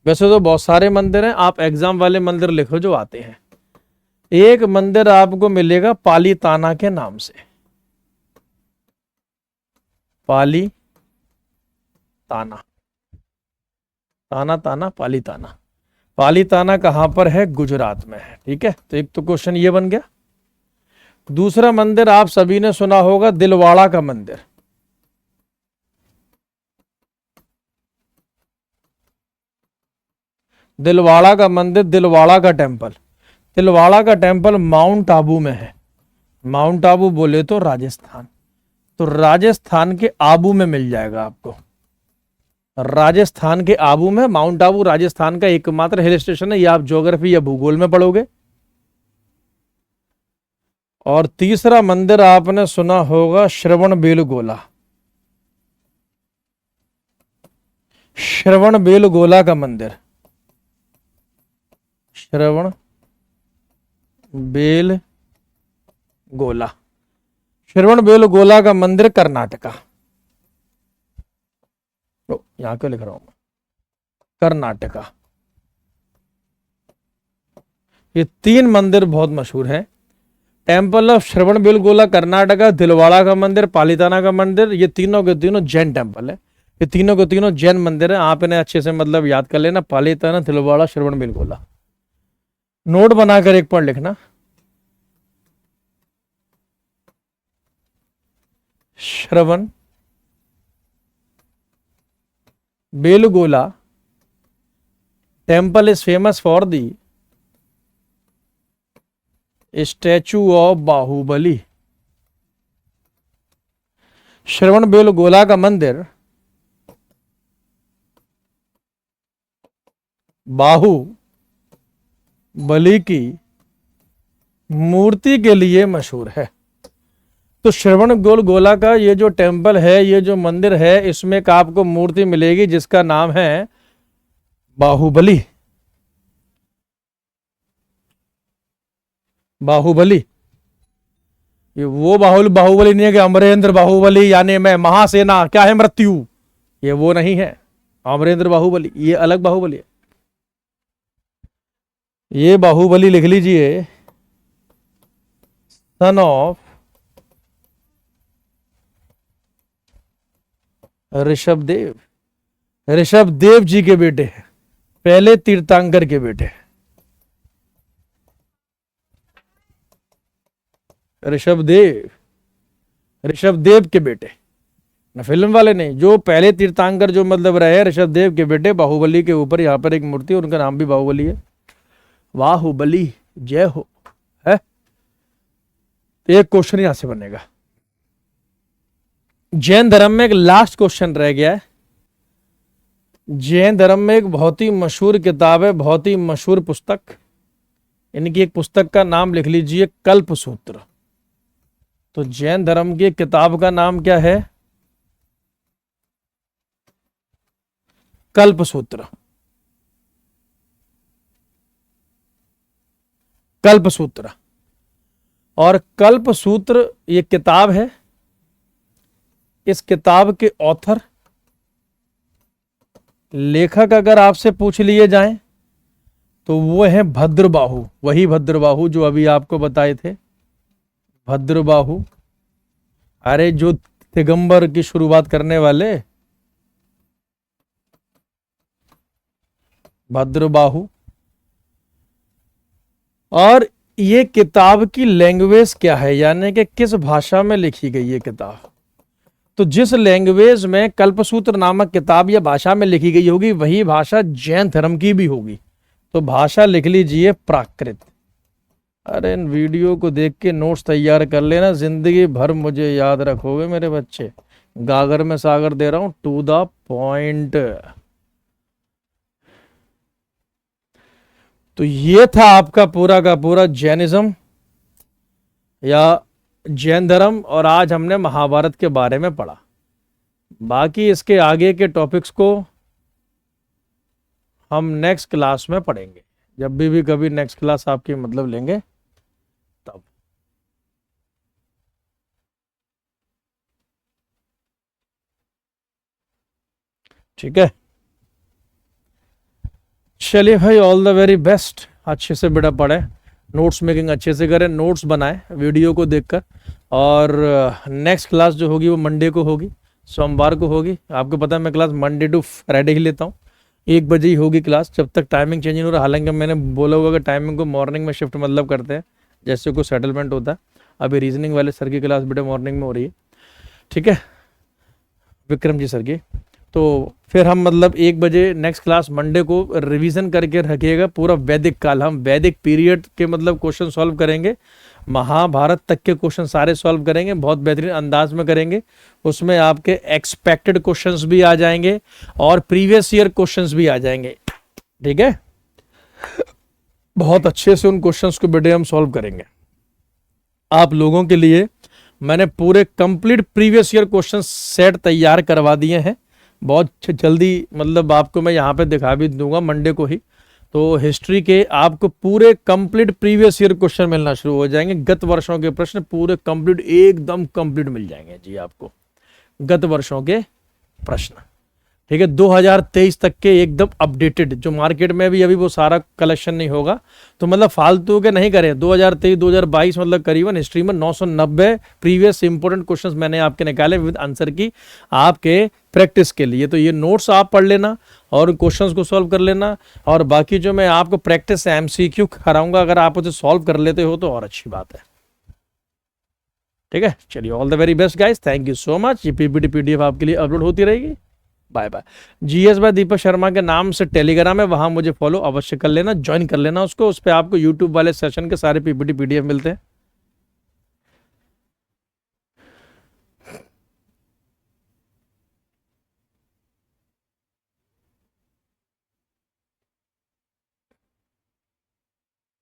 वैसे तो बहुत सारे मंदिर हैं, आप एग्जाम वाले मंदिर लिखो जो आते हैं। एक मंदिर आपको मिलेगा पालीताना के नाम से, पाली ताना, ताना ताना पालीताना। पालीताना कहां पर है, गुजरात में है। ठीक है, तो एक तो क्वेश्चन ये बन गया। दूसरा मंदिर आप सभी ने सुना होगा दिलवाड़ा का मंदिर। दिलवाड़ा का मंदिर, दिलवाड़ा का टेम्पल, दिलवाड़ा का टेम्पल माउंट आबू में है। माउंट आबू बोले तो राजस्थान, तो राजस्थान के आबू में मिल जाएगा आपको। राजस्थान के आबू में, माउंट आबू राजस्थान का एकमात्र हिल स्टेशन है। ये आप ज्योग्राफी या भूगोल में पढ़ोगे। और तीसरा मंदिर आपने सुना होगा श्रवणबेलगोला, श्रवणबेलगोला का मंदिर, श्रवण बेल गोला, श्रवणबेलगोला का मंदिर कर्नाटका। यहां क्यों लिख रहा हूं मैं, कर्नाटका। ये तीन मंदिर बहुत मशहूर है। टेम्पल ऑफ श्रवणबेलगोला कर्नाटका, दिलवाड़ा का मंदिर, पालीताना का मंदिर, ये तीनों के तीनों जैन टेम्पल है। ये तीनों के तीनों जैन मंदिर है। आप इन्हें अच्छे से मतलब याद कर लेना, पालीताना, दिलवाड़ा, श्रवणबेलगोला। नोट बनाकर एक पॉइंट लिखना, Shravanabelagola temple is famous for the statue of Bahubali. Shravanabelagola का मंदिर बाहुबली की मूर्ति के लिए मशहूर है। तो श्रवणबेलगोला का ये जो टेम्पल है, ये जो मंदिर है, इसमें एक आपको मूर्ति मिलेगी जिसका नाम है बाहुबली। बाहुबली, ये वो बाहुबली नहीं है कि अमरेंद्र बाहुबली यानी मैं महासेना क्या है मृत्यु, ये वो नहीं है। अमरेंद्र बाहुबली ये अलग बाहुबली है। ये बाहुबली लिख लीजिए, सन ऑफ ऋषभदेव, ऋषभदेव जी के बेटे हैं, पहले तीर्थंकर के बेटे। ऋषभदेव, ऋषभदेव के बेटे, ना फिल्म वाले नहीं, जो पहले तीर्थंकर जो मतलब रहे ऋषभदेव के बेटे। बाहुबली के ऊपर यहाँ पर एक मूर्ति, उनका नाम भी बाहुबली है। बाहुबली जय हो है। एक क्वेश्चन यहां से बनेगा। जैन धर्म में एक लास्ट क्वेश्चन रह गया है। जैन धर्म में एक बहुत ही मशहूर किताब है, बहुत ही मशहूर पुस्तक। इनकी एक पुस्तक का नाम लिख लीजिए, कल्पसूत्र। तो जैन धर्म की किताब का नाम क्या है, कल्पसूत्र। कल्पसूत्र। और कल्पसूत्र ये किताब है, इस किताब के ऑथर, लेखक अगर आपसे पूछ लिए जाएं तो वो है भद्रबाहु, वही भद्रबाहु जो अभी आपको बताए थे, भद्रबाहु। अरे जो दिगंबर की शुरुआत करने वाले, भद्रबाहु। और ये किताब की लैंग्वेज क्या है, यानी कि किस भाषा में लिखी गई ये किताब। तो जिस लैंग्वेज में कल्पसूत्र नामक किताब या भाषा में लिखी गई होगी वही भाषा जैन धर्म की भी होगी। तो भाषा लिख लीजिए प्राकृत। अरे इन वीडियो को देख के नोट्स तैयार कर लेना, जिंदगी भर मुझे याद रखोगे मेरे बच्चे। गागर में सागर दे रहा हूं, टू द पॉइंट। तो ये था आपका पूरा का पूरा जैनिज्म या जैन धर्म, और आज हमने महाभारत के बारे में पढ़ा। बाकी इसके आगे के टॉपिक्स को हम नेक्स्ट क्लास में पढ़ेंगे, जब भी कभी नेक्स्ट क्लास आपकी मतलब लेंगे तब। ठीक है, चलिए भाई, ऑल द वेरी बेस्ट। अच्छे से बेटा पढ़े, नोट्स मेकिंग अच्छे से करें, नोट्स बनाएं वीडियो को देखकर। और नेक्स्ट क्लास जो होगी वो मंडे को होगी, सोमवार को होगी। आपको पता है मैं क्लास मंडे टू फ्राइडे ही लेता हूँ, 1 बजे ही होगी क्लास, जब तक टाइमिंग चेंज नहीं हो रहा। हालांकि मैंने बोला हुआ कि टाइमिंग को मॉर्निंग में शिफ्ट मतलब करते हैं, जैसे कोई सेटलमेंट होता है। अभी रीजनिंग वाले सर की क्लास बेटा मॉर्निंग में हो रही है, ठीक है, विक्रम जी सर की। तो फिर हम मतलब 1 बजे नेक्स्ट क्लास मंडे को रिवीजन करके रखिएगा पूरा वैदिक काल। हम वैदिक पीरियड के मतलब क्वेश्चन सॉल्व करेंगे, महाभारत तक के क्वेश्चन सारे सॉल्व करेंगे, बहुत बेहतरीन अंदाज में करेंगे। उसमें आपके एक्सपेक्टेड क्वेश्चंस भी आ जाएंगे और प्रीवियस ईयर क्वेश्चंस भी आ जाएंगे, ठीक है। बहुत अच्छे से उन क्वेश्चंस को बेटे हम सॉल्व करेंगे। आप लोगों के लिए मैंने पूरे complete previous year question set तैयार करवा दिए हैं, बहुत जल्दी मतलब आपको मैं यहाँ पे दिखा भी दूंगा मंडे को ही। तो हिस्ट्री के आपको पूरे कंप्लीट प्रीवियस ईयर क्वेश्चन मिलना शुरू हो जाएंगे, गत वर्षों के प्रश्न पूरे कंप्लीट एकदम कंप्लीट मिल जाएंगे जी आपको, गत वर्षों के प्रश्न, ठीक है। 2023 तक के एकदम अपडेटेड, जो मार्केट में भी अभी वो सारा कलेक्शन नहीं होगा, तो मतलब फालतू के नहीं करें। 2023 2022 मतलब करीबन हिस्ट्री में 990 प्रीवियस इंपोर्टेंट क्वेश्चंस मैंने आपके निकाले विद आंसर की, आपके प्रैक्टिस के लिए। तो ये नोट्स आप पढ़ लेना और क्वेश्चंस को सॉल्व कर लेना, और बाकी जो मैं आपको प्रैक्टिस एमसीक्यू कराऊंगा, अगर आप उसे सॉल्व कर लेते हो तो और अच्छी बात है, ठीक है। चलिए, all the very best guys, thank you so much. ये पीपीटी पीडीएफ आपके लिए अपलोड होती रहेगी। Bye bye. GS by Deepak Sharma के नाम से टेलीग्राम है, वहां मुझे फॉलो अवश्य कर लेना, ज्वाइन कर लेना उसको। उस पर आपको यूट्यूब वाले सेशन के सारे पीपीटी पीडीएफ मिलते हैं।